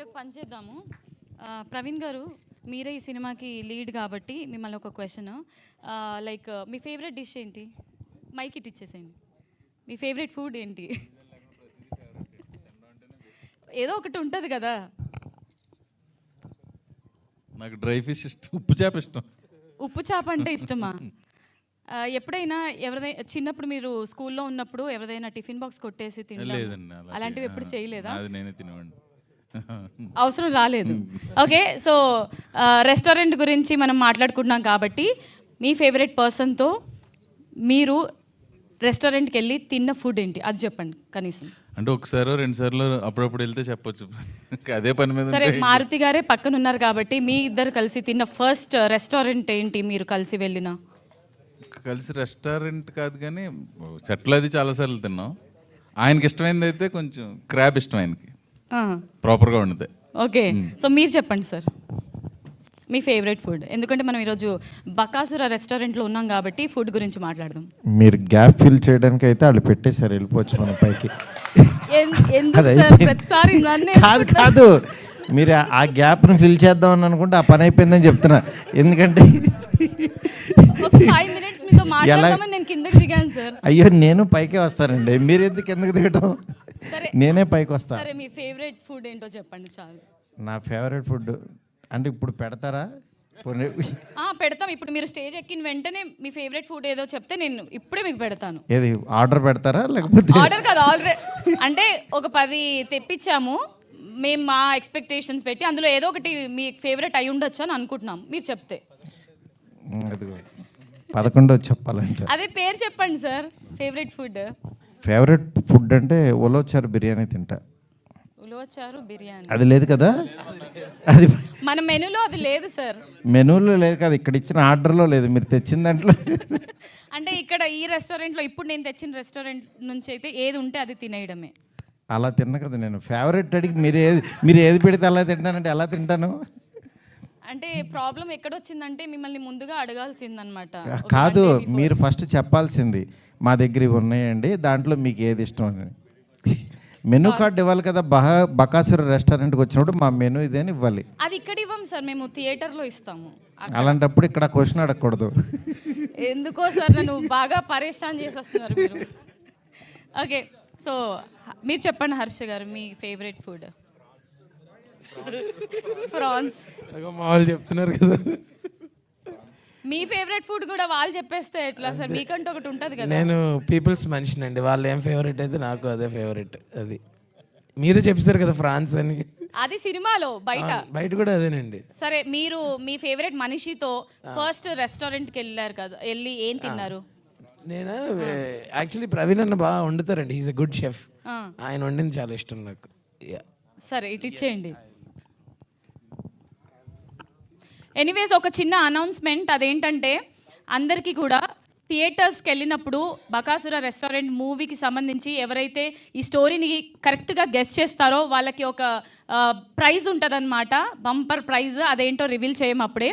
సరే ఒక పని చేద్దాము. ప్రవీణ్ గారు, మీరే ఈ సినిమాకి లీడ్ కాబట్టి మిమ్మల్ని ఒక క్వశ్చన్. లైక్ మీ ఫేవరెట్ డిష్ ఏంటి? మైక్ ఇట్ ఇచ్చేసేయండి. మీ ఫేవరెట్ ఫుడ్ ఏంటి? ఏదో ఒకటి ఉంటుంది కదా. నాకు డ్రై ఫిష్ ఇష్టం, ఉప్పు చేప ఇష్టం. ఉప్పు చేప అంటే ఇష్టమా? ఎప్పుడైనా ఎవరిదైనా చిన్నప్పుడు మీరు స్కూల్లో ఉన్నప్పుడు ఎవరిదైనా టిఫిన్ బాక్స్ కొట్టేసి లేదండి, అలాంటివి ఎప్పుడు చేయలేదా? అది నేనే తినేవాడిని. అవసరం రాలేదు. ఓకే, సో రెస్టారెంట్ గురించి మనం మాట్లాడుకుంటున్నాం కాబట్టి మీ ఫేవరెట్ పర్సన్తో మీరు రెస్టారెంట్కి వెళ్ళి తిన్న ఫుడ్ ఏంటి అది చెప్పండి కనీసం. అంటే ఒకసారి రెండు సార్లు అప్పుడప్పుడు వెళ్తే చెప్పొచ్చు, అదే పని మీద. సరే, మారుతి గారే పక్కన ఉన్నారు కాబట్టి మీ ఇద్దరు కలిసి తిన్న ఫస్ట్ రెస్టారెంట్ ఏంటి మీరు కలిసి వెళ్ళిన? కలిసి రెస్టారెంట్ కాదు కానీ చెట్లు అది చాలాసార్లు తిన్నాం. ఆయనకి ఇష్టమైనది అయితే కొంచెం క్రాబ్ ఇష్టం ఆయనకి, ప్రాపర్గా వండితే. ఓకే, సో మీరు చెప్పండి సార్ మీ ఫేవరెట్ ఫుడ్. ఎందుకంటే మనం ఈరోజు బకాసుర రెస్టారెంట్లో ఉన్నాం కాబట్టి ఫుడ్ గురించి మాట్లాడదాం. మీరు గ్యాప్ ఫిల్ చేయడానికి అయితే వాళ్ళు పెట్టేశారు, వెళ్ళిపోవచ్చు మనం పైకి. ఎందుకు సార్ ప్రతిసారి నన్నే? కాదు కాదు, మీరు ఆ గ్యాప్ను ఫిల్ చేద్దామని అనుకుంటే ఆ పని అయిపోయిందని చెప్తున్నా. ఎందుకంటే 5 minutes మీతో మాట్లాడదామని నేను కిందకి దిగాను సార్. అయ్యో, నేను పైకే వస్తానండి, మీరు ఎందుకు కిందకి దిగటం? నేనే పైకి వస్తా. సరే, మీ ఫేవరెట్ ఫుడ్ ఏంటో చెప్పండి చాలు. నా ఫేవరెట్ ఫుడ్ అంటే ఇప్పుడు పెడతారా? పెడతాం. ఇప్పుడు మీరు స్టేజ్ ఎక్కిన వెంటనే మీ ఫేవరెట్ ఫుడ్ ఏదో చెప్తే నేను ఇప్పుడే మీకు పెడతాను. ఏది ఆర్డర్ పెడతారా లేకపోతే? ఆర్డర్ కాదు, ఆల్రెడీ అంటే ఒక 10 తెప్పించాము మేము మా ఎక్స్పెక్టేషన్స్ పెట్టి. అందులో ఏదో ఒకటి మీ ఫేవరెట్ అయి ఉండొచ్చు అని అనుకుంటున్నాం, మీరు చెప్తే. 11 చెప్పాలంటే అదే పేరు చెప్పండి సార్. ఫేవరెట్ ఫుడ్ అంటే ఉలవచారు బిర్యానీ తింటా. ఉలవచారు బిర్యానీ అది లేదు కదా, అది మన మెనూలో అది లేదు సార్. మెనూలో లేదు కదా, ఇక్కడ ఇచ్చిన ఆర్డర్లో లేదు, మీరు తెచ్చిన దాంట్లో. అంటే ఇక్కడ ఈ రెస్టారెంట్లో ఇప్పుడు నేను తెచ్చిన రెస్టారెంట్ నుంచి అయితే ఏది ఉంటే అది తినేయడమే. అలా తిన్నా కదా నేను. ఫేవరెట్ అడిగి మీరు ఏది పెడితే అలా తింటానంటే ఎలా తింటాను? అంటే ప్రాబ్లం ఎక్కడొచ్చిందంటే మిమ్మల్ని ముందుగా అడగాల్సిందనమాట. కాదు, మీరు ఫస్ట్ చెప్పాల్సింది మా దగ్గర ఇవి ఉన్నాయండి, దాంట్లో మీకు ఏది ఇష్టం అని. మెనూ కార్డ్ ఇవ్వాలి కదా. బకాసుర రెస్టారెంట్కి వచ్చినప్పుడు మా మెనూ ఇదే అని ఇవ్వాలి. అది ఇక్కడ ఇవ్వం సార్, మేము థియేటర్లో ఇస్తాము. అలాంటప్పుడు ఇక్కడ క్వశ్చన్ అడగకూడదు. ఎందుకో సార్ నన్ను బాగా పరేషాన్ చేసేస్తున్నారు మీరు. ఓకే, సో మీరు చెప్పండి హర్ష గారు, మీ ఫేవరెట్ ఫుడ్. ప్రాన్స్. వాళ్ళు చెప్తున్నారు కదా, మీ ఫేవరెట్ ఫుడ్ కూడా వాళ్ళు చెప్పేస్తే ఎట్లా సార్? మీకంటే ఒకటి ఉంటుంది కదా. నేను పీపుల్స్ మనిషినండి, వాళ్ళు ఏం ఫేవరెట్ అయితే నాకు అదే ఫేవరెట్. అది మీరు చెప్పారు కదా ఫ్రాన్స్ అని, అది సినిమాలో, బయట కూడా అదేనండి. సరే, మీరు మీ ఫేవరెట్ మనిషితో ఫస్ట్ రెస్టారెంట్కి వెళ్ళారు కదా, వెళ్ళి ఏం తిన్నారు? నేను యాక్చువల్లీ ప్రవీణ్ అన్న బాగా వండుతారండి, హీస్ ఎ గుడ్ షెఫ్. ఆయన వండింది చాలా ఇష్టం నాకు. సరే, ఇటు ఇచ్చేయండి. ఎనీవేస్, ఒక చిన్న అనౌన్స్మెంట్. అదేంటంటే అందరికీ కూడా థియేటర్స్కి వెళ్ళినప్పుడు బకాసుర రెస్టారెంట్ మూవీకి సంబంధించి ఎవరైతే ఈ స్టోరీని కరెక్ట్గా గెస్ చేస్తారో వాళ్ళకి ఒక ప్రైజ్ ఉంటుందన్నమాట, బంపర్ ప్రైజ్. అదేంటో రివీల్ చేయము అప్పుడే.